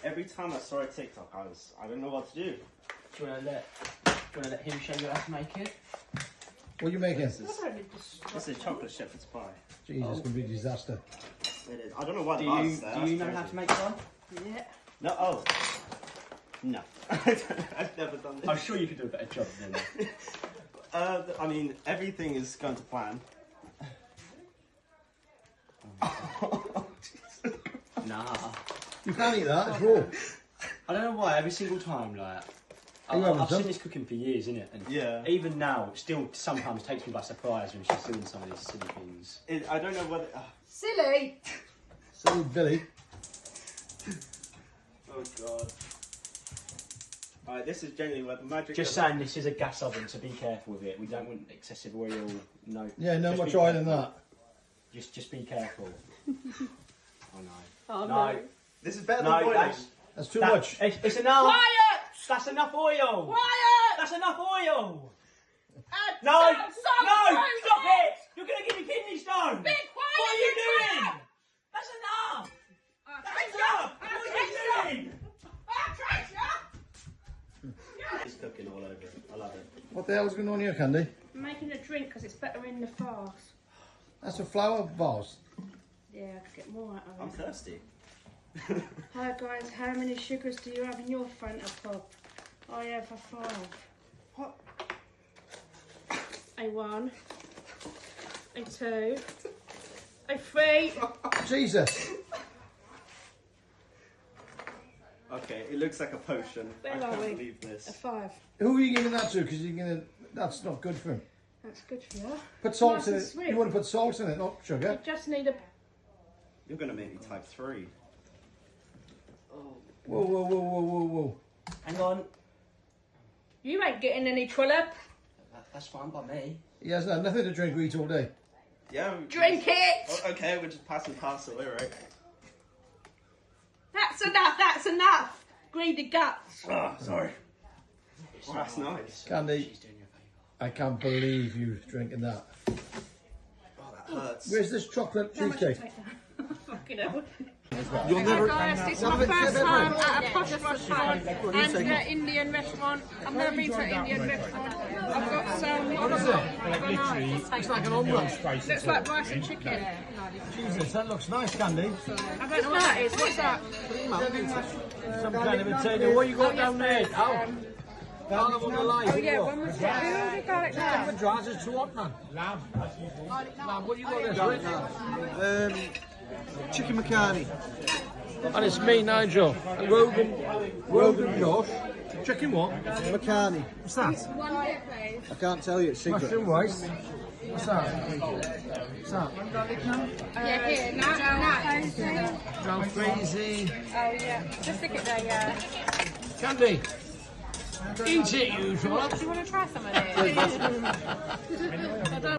Every time I saw a TikTok, I don't know what to do. Do you want to let him show you how to make it? What are you making? This is chocolate shepherd's pie. Jesus, it's going to be a disaster. It is. I don't know why the Do you know how to make one? Yeah. No, oh. No. I've never done this. I'm sure you could do a better job than that. I mean, everything is going to plan. Nah. You can't eat that, it's raw. I don't know why, every single time, like... I've seen this cooking for years, innit? And yeah. Even now, it still sometimes takes me by surprise when she's doing some of these silly things. I don't know whether... Silly! Silly Billy. Oh, God. Alright, this is generally where the magic... Just saying, this is a gas oven, so be careful with it. We don't want excessive oil, no... Yeah, no much oil in that. Just be careful. Oh, no. Oh, no. This is better than boiling. That's too much. It's enough! Quiet! That's enough oil! Quiet! That's enough oil! And No! stop No! Stop it! You're going to give me kidney stones! Be quiet! What are you doing? That's enough! That's enough! What are you doing? It's cooking all over it. I love it. What the hell's going on here, Candy? I'm making a drink because it's better in the fast. That's a flower vase. Yeah, I could get more out I'm of it. thirsty. Hi guys, how many sugars do you have in your Fanta Pop? I have a 5. What? A 1. A 2. A 3. Jesus. Okay, it looks like a potion. Where I are can't we? believe A this. 5. Who are you giving that to? Because you're going to... That's not good for him. That's good for you. Put salt Nice in and it. sweet. You want to put salt in it, not sugar. You just need a... You're going to make me type 3. Whoa, whoa, whoa, whoa, whoa, whoa. Hang on. You ain't getting any trollop. That's fine by me. He hasn't had nothing to drink or eat all day. Yeah. Drink it! Oh, okay, we're just passing parcel, alright. That's enough, that's enough! Greedy guts. Oh, sorry. Oh, that's nice. Candy, She's doing you a favour. I can't believe you drinking that. Oh, that hurts. Where's this chocolate How much do you cheesecake? take that? Fucking hell. You'll never... Guys, this is my first time at a posh restaurant and an Indian restaurant. I've never been to an Indian restaurant. I've got some... What is it? It's like an omelette. Looks like rice and chicken. Jesus, that looks nice, Candy. I don't know what that is. What's that? Some kind of Italian. What you got down there? Down on the line. Oh yeah, one was that. Who ordered garlic naan? Madras is too hot, man. Lamb. Lamb, what you got there? Chicken McCarney. And it's me, Nigel. Rogan Josh. Chicken what? McCarney. What's that? One bit, please. I can't tell you, it's secret. Mushroom rice. What's that? What's that? Yeah, here. Now. Brown crazy. Oh yeah. Just stick it there, yeah. Candy. Eat it, you. Do you want to try some of this?